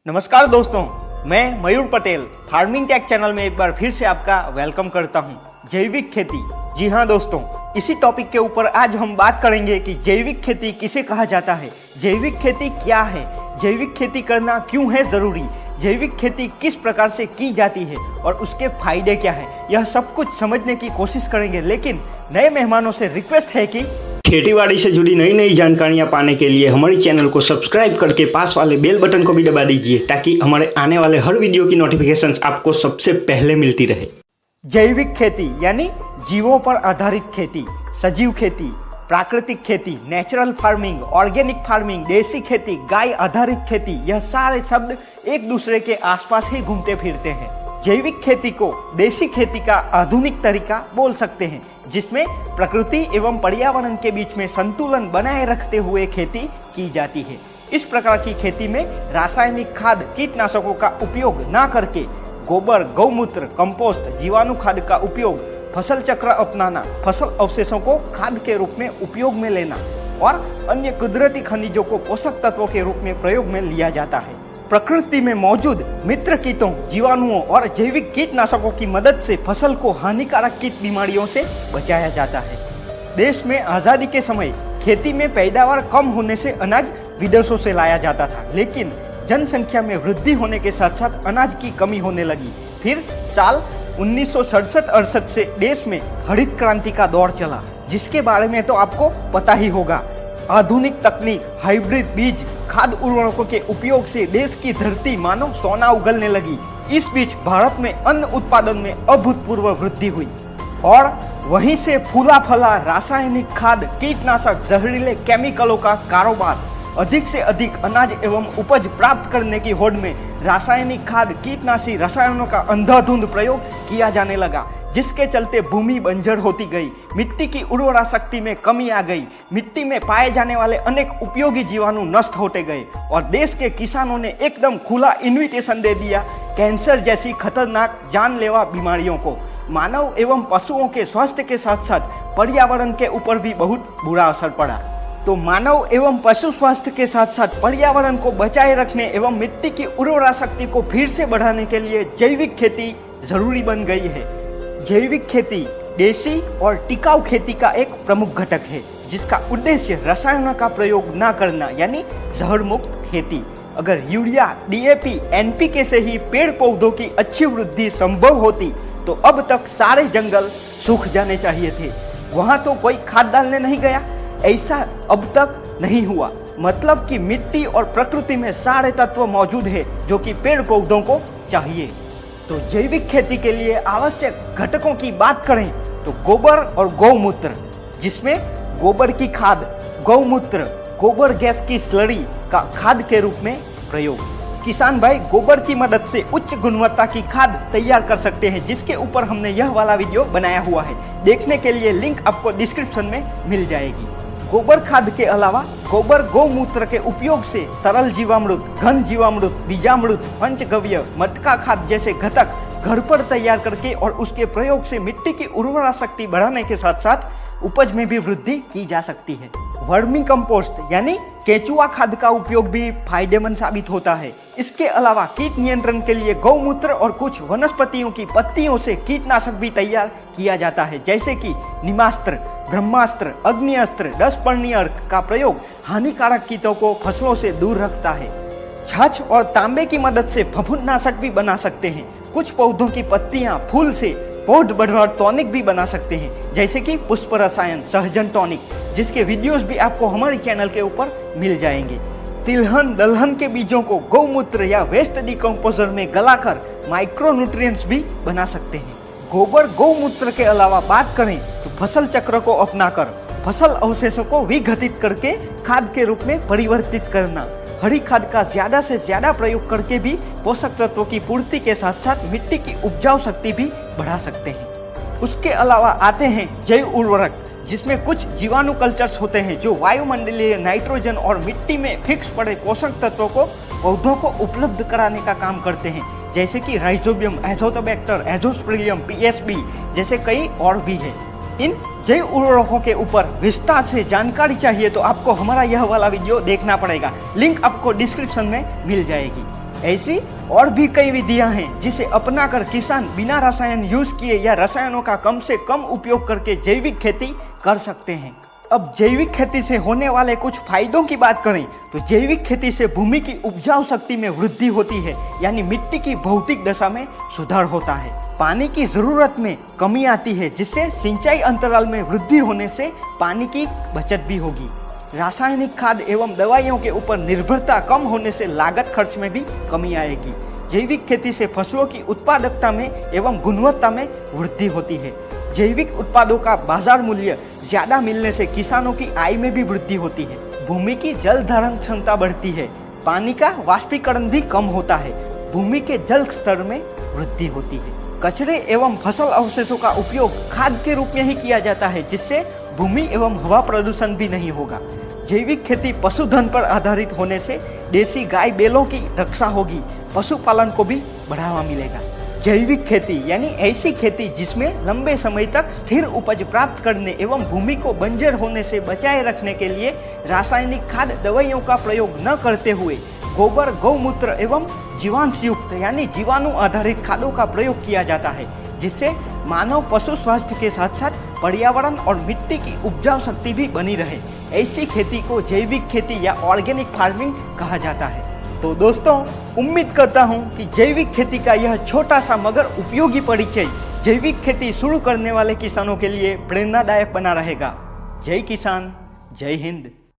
नमस्कार दोस्तों, मैं मयूर पटेल फार्मिंग टेक चैनल में एक बार फिर से आपका वेलकम करता हूं। जैविक खेती, जी हाँ दोस्तों, इसी टॉपिक के ऊपर आज हम बात करेंगे कि जैविक खेती किसे कहा जाता है, जैविक खेती क्या है, जैविक खेती करना क्यों है ज़रूरी, जैविक खेती किस प्रकार से की जाती है और उसके फायदे क्या है, यह सब कुछ समझने की कोशिश करेंगे। लेकिन नए मेहमानों से रिक्वेस्ट है कि खेतीबाड़ी से जुड़ी नई नई जानकारियां पाने के लिए हमारे चैनल को सब्सक्राइब करके पास वाले बेल बटन को भी दबा दीजिए ताकि हमारे आने वाले हर वीडियो की नोटिफिकेशंस आपको सबसे पहले मिलती रहे। जैविक खेती यानी जीवों पर आधारित खेती, सजीव खेती, प्राकृतिक खेती, नेचुरल फार्मिंग, ऑर्गेनिक फार्मिंग, देसी खेती, गाय आधारित खेती, यह सारे शब्द एक दूसरे के आसपास ही घूमते फिरते हैं। जैविक खेती को देसी खेती का आधुनिक तरीका बोल सकते हैं, जिसमें प्रकृति एवं पर्यावरण के बीच में संतुलन बनाए रखते हुए खेती की जाती है। इस प्रकार की खेती में रासायनिक खाद, कीटनाशकों का उपयोग न करके गोबर, गौमूत्र, कंपोस्ट, जीवाणु खाद का उपयोग, फसल चक्र अपनाना, फसल अवशेषों को खाद के रूप में उपयोग में लेना और अन्य कुदरती खनिजों को पोषक तत्वों के रूप में प्रयोग में लिया जाता है। प्रकृति में मौजूद मित्र कीटों, जीवाणुओं और जैविक कीटनाशकों की मदद से फसल को हानिकारक कीट बीमारियों से बचाया जाता है। देश में आज़ादी के समय खेती में पैदावार कम होने से अनाज विदेशों से लाया जाता था, लेकिन जनसंख्या में वृद्धि होने के साथ साथ अनाज की कमी होने लगी। फिर साल 1967-68 से देश में हरित क्रांति का दौर चला, जिसके बारे में तो आपको पता ही होगा। आधुनिक तकनीक, हाइब्रिड बीज, खाद उर्वरकों के उपयोग से देश की धरती मानो सोना उगलने लगी। इस बीच भारत में अन्न उत्पादन में अभूतपूर्व वृद्धि हुई और वहीं से फूला फला रासायनिक खाद, कीटनाशक, जहरीले केमिकलों का कारोबार। अधिक से अधिक अनाज एवं उपज प्राप्त करने की होड़ में रासायनिक खाद, कीटनाशी रसायनों का अंधाधुंध प्रयोग किया जाने लगा, जिसके चलते भूमि बंजर होती गई, मिट्टी की उर्वरा शक्ति में कमी आ गई, मिट्टी में पाए जाने वाले अनेक उपयोगी जीवाणु नष्ट होते गए और देश के किसानों ने एकदम खुला इन्विटेशन दे दिया कैंसर जैसी खतरनाक जानलेवा बीमारियों को। मानव एवं पशुओं के स्वास्थ्य के साथ साथ पर्यावरण के ऊपर भी बहुत बुरा असर पड़ा। तो मानव एवं पशु स्वास्थ्य के साथ साथ पर्यावरण को बचाए रखने एवं मिट्टी की उर्वरा शक्ति को फिर से बढ़ाने के लिए जैविक खेती जरूरी बन गई है। जैविक खेती देसी और टिकाऊ खेती का एक प्रमुख घटक है, जिसका उद्देश्य रसायनों का प्रयोग न करना यानी जहर मुक्त खेती। अगर यूरिया, डीएपी, एनपीके से ही पेड़ पौधों की अच्छी वृद्धि संभव होती तो अब तक सारे जंगल सूख जाने चाहिए थे। वहां तो कोई खाद डालने नहीं गया, ऐसा अब तक नहीं हुआ। मतलब कि मिट्टी और प्रकृति में सारे तत्व मौजूद है जो कि पेड़ पौधों को चाहिए। तो जैविक खेती के लिए आवश्यक घटकों की बात करें तो गोबर और गौमूत्र, जिसमें गोबर की खाद, गौमूत्र, गोबर गैस की स्लरी का खाद के रूप में प्रयोग। किसान भाई गोबर की मदद से उच्च गुणवत्ता की खाद तैयार कर सकते हैं, जिसके ऊपर हमने यह वाला वीडियो बनाया हुआ है। देखने के लिए लिंक आपको डिस्क्रिप्शन में मिल जाएगी। गोबर खाद के अलावा गोबर गौमूत्र के उपयोग से तरल जीवामृत, घन जीवामृत, बीजामृत, पंचगव्य, मटका खाद जैसे घटक घर पर तैयार करके और उसके प्रयोग से मिट्टी की उर्वरा शक्ति बढ़ाने के साथ साथ उपज में भी वृद्धि की जा सकती है। वर्मी कंपोस्ट यानी केचुआ खाद का उपयोग भी फायदेमंद साबित होता है। इसके अलावा कीट नियंत्रण के लिए गौमूत्र और कुछ वनस्पतियों की पत्तियों से कीटनाशक भी तैयार किया जाता है, जैसे कि नीमास्त्र, ब्रह्मास्त्र, अग्निअस्त्र, 10 पर्णी अर्क का प्रयोग हानिकारक कीटों को फसलों से दूर रखता है। छाछ और तांबे की मदद से फफूंदनाशक भी बना सकते हैं। कुछ पौधों की पत्तियां, फूल से पौध बढ़वार टॉनिक भी बना सकते हैं, जैसे कि पुष्प रसायन, सहजन टॉनिक, जिसके वीडियोस भी आपको हमारे चैनल के ऊपर मिल जाएंगे। तिलहन, दलहन के बीजों को गौमूत्र या वेस्ट डिकम्पोजर में गलाकर माइक्रो न्यूट्रिएंट्स भी बना सकते हैं। गोबर गौमूत्र के अलावा बात करें तो फसल चक्र को अपनाकर फसल अवशेषों को विघटित करके खाद के रूप में परिवर्तित करना, हरी खाद का ज्यादा से ज्यादा प्रयोग करके भी पोषक तत्वों की पूर्ति के साथ साथ मिट्टी की उपजाऊ शक्ति भी बढ़ा सकते हैं। उसके अलावा आते हैं जैव उर्वरक, जिसमें कुछ जीवाणु कल्चर्स होते हैं जो वायुमंडलीय नाइट्रोजन और मिट्टी में फिक्स पड़े पोषक तत्वों को पौधों को उपलब्ध कराने का काम करते हैं, जैसे कि राइजोबियम, एजोटोबैक्टर, एजोस्पेरिलम, पीएसबी जैसे कई और भी है। इन जैव उर्वरकों के ऊपर विस्तार से जानकारी चाहिए तो आपको हमारा यह वाला वीडियो देखना पड़ेगा। लिंक आपको डिस्क्रिप्शन में मिल जाएगी। ऐसी और भी कई विधियां हैं जिसे अपनाकर किसान बिना रसायन यूज किए या रसायनों का कम से कम उपयोग करके जैविक खेती कर सकते हैं। अब जैविक खेती से होने वाले कुछ फायदों की बात करें तो जैविक खेती से भूमि की उपजाऊ शक्ति में वृद्धि होती है, यानी मिट्टी की भौतिक दशा में सुधार होता है। पानी की जरूरत में कमी आती है, जिससे सिंचाई अंतराल में वृद्धि होने से पानी की बचत भी होगी। रासायनिक खाद एवं दवाइयों के ऊपर निर्भरता कम होने से लागत खर्च में भी कमी आएगी। जैविक खेती से फसलों की उत्पादकता में एवं गुणवत्ता में वृद्धि होती है। जैविक उत्पादों का बाजार मूल्य ज्यादा मिलने से किसानों की आय में भी वृद्धि होती है। भूमि की जल धारण क्षमता बढ़ती है, पानी का वाष्पीकरण भी कम होता है, भूमि के जल स्तर में वृद्धि होती है। कचरे एवं फसल अवशेषों का उपयोग खाद के रूप में ही किया जाता है, जिससे भूमि एवं हवा प्रदूषण भी नहीं होगा। जैविक खेती पशुधन पर आधारित होने से देसी गाय बैलों की रक्षा होगी, पशुपालन को भी बढ़ावा मिलेगा। जैविक खेती यानी ऐसी खेती जिसमें लंबे समय तक स्थिर उपज प्राप्त करने एवं भूमि को बंजर होने से बचाए रखने के लिए रासायनिक खाद दवाइयों का प्रयोग न करते हुए गोबर, गौमूत्र एवं जीवांश युक्त यानी जीवाणु आधारित खादों का प्रयोग किया जाता है, जिससे मानव पशु स्वास्थ्य के साथ साथ पर्यावरण और मिट्टी की उपजाऊ शक्ति भी बनी रहे। ऐसी खेती को जैविक खेती या ऑर्गेनिक फार्मिंग कहा जाता है। तो दोस्तों, उम्मीद करता हूँ कि जैविक खेती का यह छोटा सा मगर उपयोगी परिचय जैविक खेती शुरू करने वाले किसानों के लिए प्रेरणादायक बना रहेगा। जय किसान, जय हिंद।